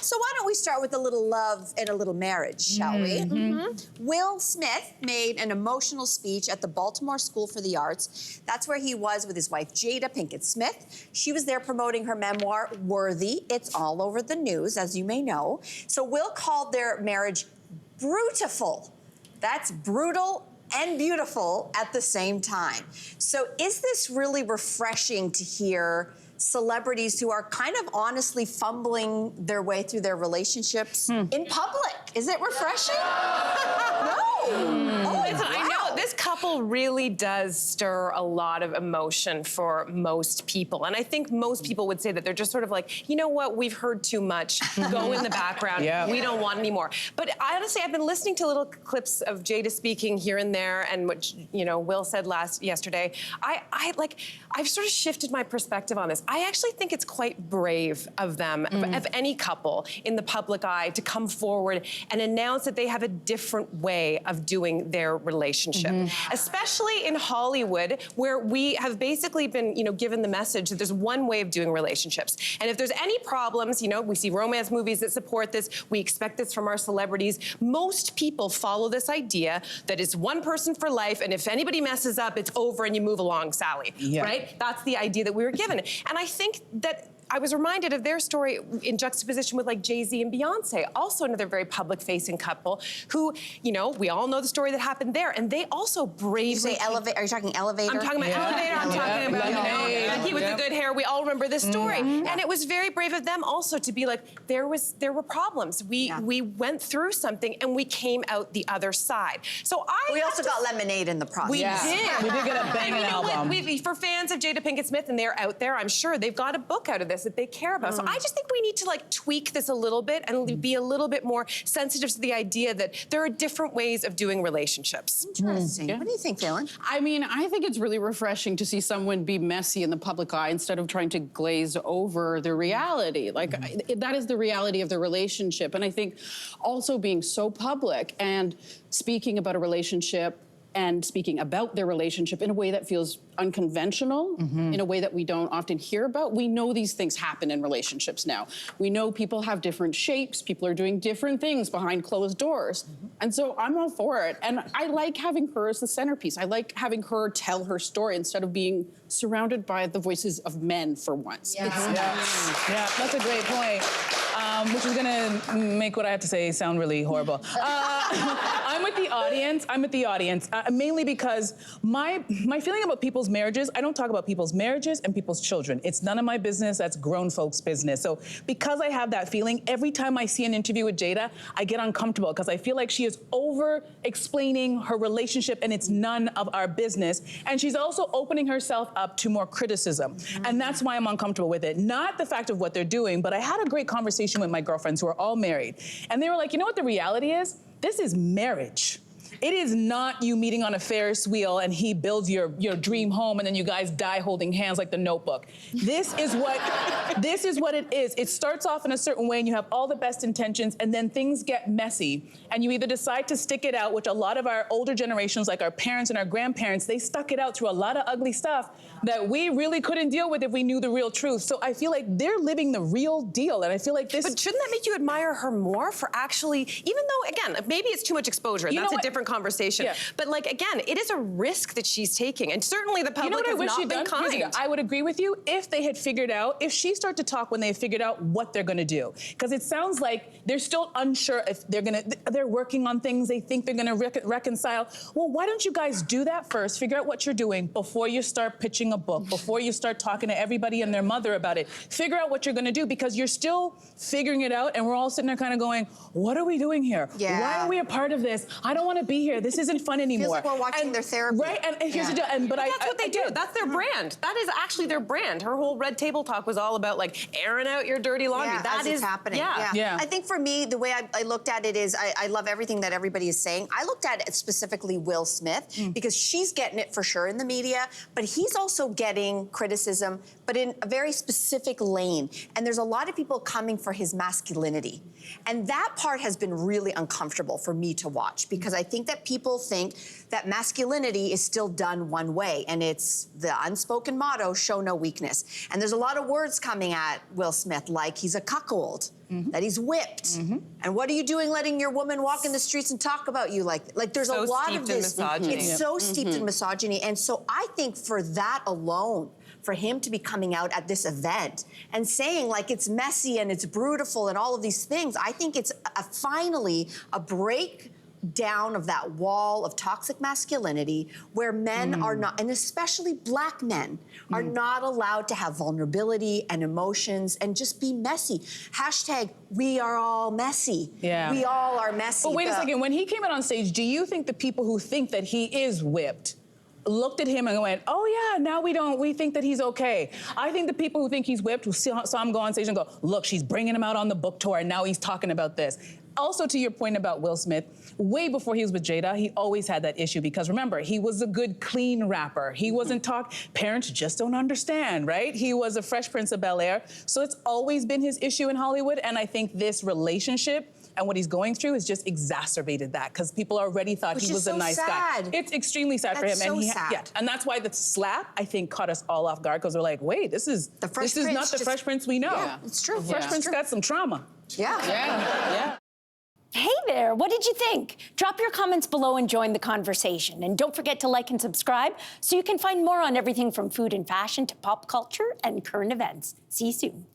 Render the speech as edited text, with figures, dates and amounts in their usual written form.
So why don't we start with a little love and a little marriage, shall we? Will Smith made an emotional speech at the Baltimore School for the Arts. That's where he was with his wife, Jada Pinkett Smith. She was there promoting her memoir, Worthy. It's all over the news, as you may know. So Will called their marriage brutiful. That's brutal and beautiful at the same time. So is this really refreshing to hear celebrities who are kind of honestly fumbling their way through their relationships in public? Is it refreshing? No. Oh, Listen, I know this couple really does stir a lot of emotion for most people. And I think most people would say that they're just sort of like, you know what, we've heard too much. Go in the background. We don't want any more. But honestly, I've been listening to little clips of Jada speaking here and there, and what Will said yesterday. I've sort of shifted my perspective on this. I actually think it's quite brave of them, of any couple in the public eye, to come forward and announce that they have a different way of doing their relationship. Especially in Hollywood, where we have basically been, given the message that there's one way of doing relationships. And if there's any problems, we see romance movies that support this, we expect this from our celebrities. Most people follow this idea that it's one person for life, and if anybody messes up, it's over and you move along, Sally, right? That's the idea that we were given. And I think that I was reminded of their story in juxtaposition with like Jay-Z and Beyonce, also another very public-facing couple who, we all know the story that happened there, and they also bravely... You say Elevator? Are you talking Elevator? I'm talking about Elevator. I'm talking about he with the good hair. We all remember this story, and it was very brave of them also to be like, there were problems. We went through something, and we came out the other side. So we also got lemonade in the process. We did. We did get a banging album. For fans of Jada Pinkett Smith, and they're out there, I'm sure they've got a book out of this that they care about. So I just think we need to tweak this a little bit and be a little bit more sensitive to the idea that there are different ways of doing relationships. Interesting. What do you think, Phelan? I mean, I think it's really refreshing to see someone be messy in the public eye instead of trying to glaze over the reality. That is the reality of the relationship. And I think also being so public and speaking about a relationship and speaking about their relationship in a way that feels unconventional, in a way that we don't often hear about. We know these things happen in relationships now. We know people have different shapes, people are doing different things behind closed doors. And so I'm all for it. And I like having her as the centerpiece. I like having her tell her story instead of being surrounded by the voices of men for once. Yeah, that's a great point. Which is gonna make what I have to say sound really horrible. I'm with the audience. Mainly because my feeling about people's marriages, I don't talk about people's marriages and people's children. It's none of my business, that's grown folks' business. So because I have that feeling, every time I see an interview with Jada, I get uncomfortable because I feel like she is over-explaining her relationship and it's none of our business. And she's also opening herself up to more criticism. And that's why I'm uncomfortable with it. Not the fact of what they're doing, but I had a great conversation with my girlfriends who are all married. And they were like, you know what the reality is? This is marriage. It is not you meeting on a Ferris wheel and he builds your dream home and then you guys die holding hands like The Notebook. This is what it is. It starts off in a certain way and you have all the best intentions and then things get messy and you either decide to stick it out, which a lot of our older generations, like our parents and our grandparents, they stuck it out through a lot of ugly stuff that we really couldn't deal with if we knew the real truth. So I feel like they're living the real deal and I feel like this... But shouldn't that make you admire her more for actually, even though, again, maybe it's too much exposure, that's a different conversation. But again, it is a risk that she's taking, and certainly the public has not been kind. I would agree with you if they had figured out, if she started to talk when they figured out what they're gonna do. Because it sounds like they're still unsure if they're working on things, they think they're gonna reconcile. Well, why don't you guys do that first, figure out what you're doing before you start pitching a book, before you start talking to everybody and their mother about it. Figure out what you're gonna do because you're still figuring it out and we're all sitting there kind of going, what are we doing here? Why are we a part of this? I don't wanna be here. This isn't fun anymore. Feels like we're watching their therapy. Right, and here's the deal. But that's what they do. That's their brand. That is actually their brand. Her whole Red Table Talk was all about airing out your dirty laundry. That is happening. I think for me, the way I looked at it is I love everything that everybody is saying. I looked at it specifically Will Smith because she's getting it for sure in the media, but he's also getting criticism, but in a very specific lane. And there's a lot of people coming for his masculinity. And that part has been really uncomfortable for me to watch because I think think that people think that masculinity is still done one way, and it's the unspoken motto, show no weakness. And there's a lot of words coming at Will Smith, like he's a cuckold, that he's whipped. And what are you doing letting your woman walk in the streets and talk about you like there's So a lot steeped of in this. misogyny. It's so steeped in misogyny. And so I think for that alone, for him to be coming out at this event and saying like it's messy and it's brutal and all of these things, I think it's finally a break down of that wall of toxic masculinity where men are not, and especially black men, are not allowed to have vulnerability and emotions and just be messy. Hashtag, we are all messy. Yeah. We all are messy. But wait a second, when he came out on stage, do you think the people who think that he is whipped looked at him and went, oh yeah, now we think that he's okay? I think the people who think he's whipped who saw him go on stage and go, look, she's bringing him out on the book tour and now he's talking about this. Also, to your point about Will Smith, way before he was with Jada, he always had that issue because remember, he was a good, clean rapper. He wasn't parents just don't understand, right? He was a Fresh Prince of Bel-Air. So it's always been his issue in Hollywood. And I think this relationship and what he's going through has just exacerbated that because people already thought he was a nice guy. It's extremely sad for him. That's And so sad. Yeah, and that's why the slap, I think, caught us all off guard because we're like, wait, this is not the Fresh Prince we know. Yeah, it's true. Fresh Prince got some trauma. Yeah. Hey there, what did you think? Drop your comments below and join the conversation. And don't forget to like and subscribe so you can find more on everything from food and fashion to pop culture and current events. See you soon.